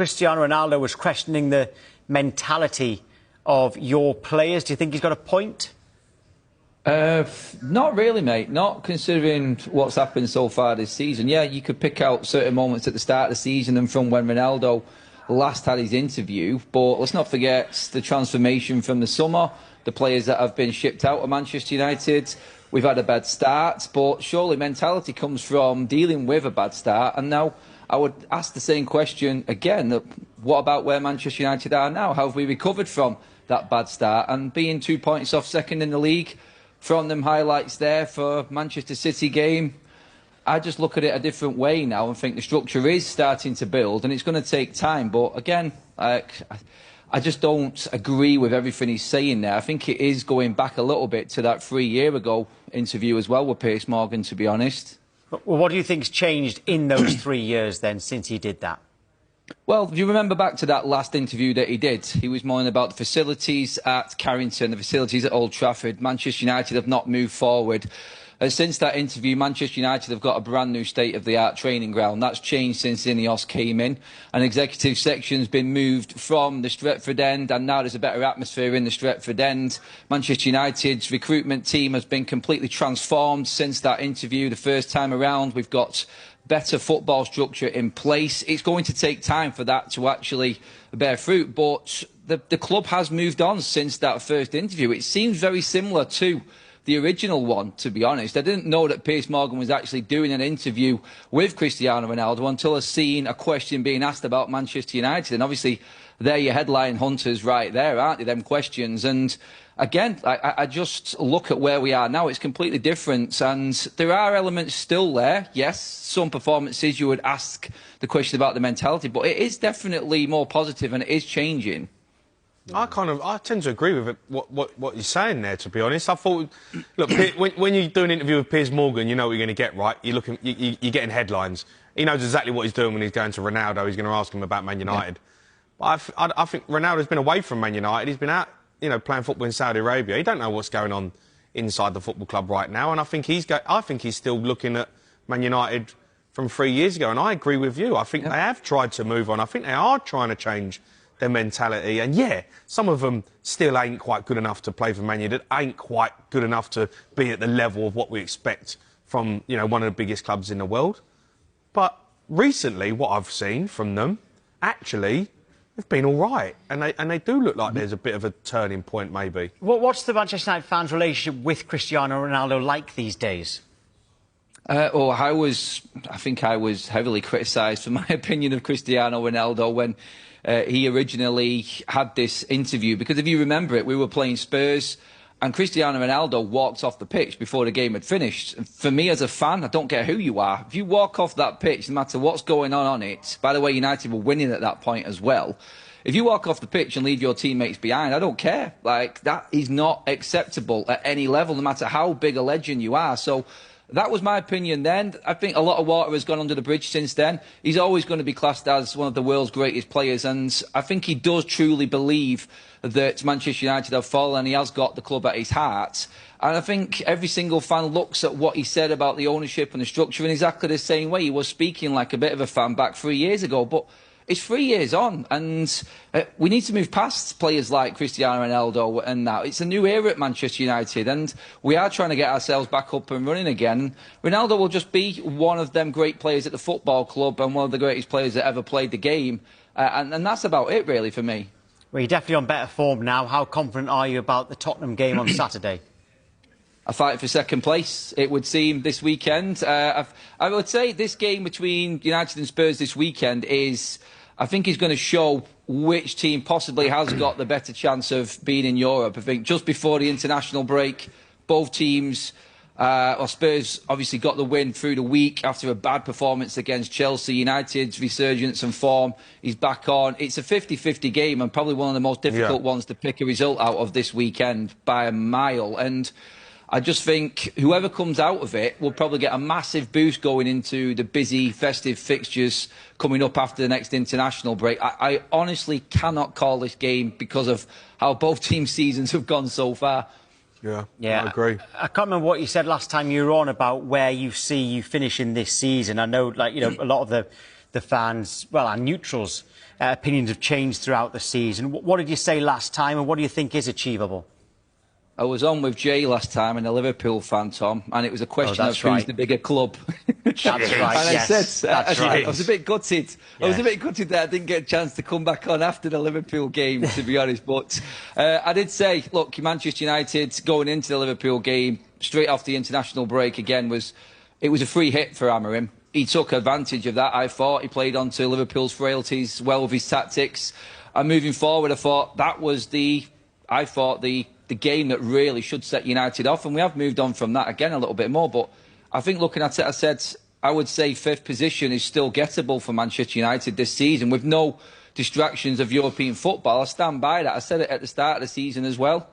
Cristiano Ronaldo was questioning the mentality of your players. Do you think he's got a point? Not really, mate. Not considering what's happened so far this season. Yeah, you could pick out certain moments at the start of the season and from when Ronaldo last had his interview. But let's not forget the transformation from the summer, the players that have been shipped out of Manchester United. We've had a bad start, but surely mentality comes from dealing with a bad start. And now I would ask the same question again. What about where Manchester United are now? How have we recovered from that bad start? And being 2 points off second in the league, from them highlights there for Manchester City game, I just look at it a different way now and think the structure is starting to build and it's going to take time. But again, I just don't agree with everything he's saying there. I think it is going back a little bit to that 3 year ago interview as well with Piers Morgan, to be honest. Well, what do you think's changed in those 3 years then since he did that? Well, if you remember back to that last interview that he did, he was moaning about the facilities at Carrington, the facilities at Old Trafford. Manchester United have not moved forward. Since that interview, Manchester United have got a brand new state-of-the-art training ground. That's changed since Ineos came in. An executive section's been moved from the Stretford end, and now there's a better atmosphere in the Stretford end. Manchester United's recruitment team has been completely transformed since that interview the first time around. We've got better football structure in place. It's going to take time for that to actually bear fruit, but the club has moved on since that first interview. It seems very similar to the original one, to be honest. I didn't know that Piers Morgan was actually doing an interview with Cristiano Ronaldo until I seen a question being asked about Manchester United. And obviously, they're your headline hunters right there, aren't they, them questions? And again, I just look at where we are now. It's completely different. And there are elements still there. Yes, some performances you would ask the question about the mentality, but it is definitely more positive and it is changing. I tend to agree with it, what you're saying there, to be honest. I thought, look, when you do an interview with Piers Morgan, you know what you're going to get, right? You're getting headlines. He knows exactly what he's doing when he's going to Ronaldo. He's going to ask him about Man United. Yeah. But I think Ronaldo's been away from Man United. He's been out, playing football in Saudi Arabia. He don't know what's going on inside the football club right now. And I think he's still looking at Man United from 3 years ago. And I agree with you. I think they have tried to move on. I think they are trying to change their mentality. And yeah, some of them still ain't quite good enough to play for Man United, ain't quite good enough to be at the level of what we expect from, one of the biggest clubs in the world. But recently, what I've seen from them, actually, they've been all right. And they do look like there's a bit of a turning point, maybe. What's the Manchester United fans' relationship with Cristiano Ronaldo like these days? I think I was heavily criticised for my opinion of Cristiano Ronaldo when he originally had this interview, because if you remember it, we were playing Spurs and Cristiano Ronaldo walked off the pitch before the game had finished. For me as a fan, I don't care who you are, if you walk off that pitch, no matter what's going on it, by the way, United were winning at that point as well, if you walk off the pitch and leave your teammates behind, I don't care. Like, that is not acceptable at any level, no matter how big a legend you are. So that was my opinion then. I think a lot of water has gone under the bridge since then. He's always going to be classed as one of the world's greatest players, and I think he does truly believe that Manchester United have fallen and he has got the club at his heart. And I think every single fan looks at what he said about the ownership and the structure in exactly the same way. He was speaking like a bit of a fan back 3 years ago, but it's 3 years on, and we need to move past players like Cristiano Ronaldo and that. It's a new era at Manchester United, and we are trying to get ourselves back up and running again. Ronaldo will just be one of them great players at the football club and one of the greatest players that ever played the game, and that's about it, really, for me. Well, you're definitely on better form now. How confident are you about the Tottenham game on Saturday? A fight for second place, it would seem, this weekend. I would say this game between United and Spurs this weekend I think he's going to show which team possibly has got the better chance of being in Europe. I think just before the international break, both teams, Spurs obviously got the win through the week after a bad performance against Chelsea. United's resurgence and form is back on. It's a 50-50 game and probably one of the most difficult ones to pick a result out of this weekend by a mile. And I just think whoever comes out of it will probably get a massive boost going into the busy, festive fixtures coming up after the next international break. I honestly cannot call this game because of how both teams' seasons have gone so far. Yeah, I agree. I can't remember what you said last time you were on about where you see you finishing this season. I know, a lot of the fans, well, our neutrals' opinions have changed throughout the season. What did you say last time, and what do you think is achievable? I was on with Jay last time, and a Liverpool fan, Tom, and it was a question of who's the bigger club. That's right. And I said, right. I was a bit gutted. Yes. I was a bit gutted that I didn't get a chance to come back on after the Liverpool game, to be honest. But I did say, look, Manchester United going into the Liverpool game straight off the international break again was a free hit for Amorim. He took advantage of that. I thought he played onto Liverpool's frailties well with his tactics. And moving forward, I thought that was the game that really should set United off, and we have moved on from that again a little bit more. But I think looking at it, I would say 5th position is still gettable for Manchester United this season with no distractions of European football. I stand by that. I said it at the start of the season as well.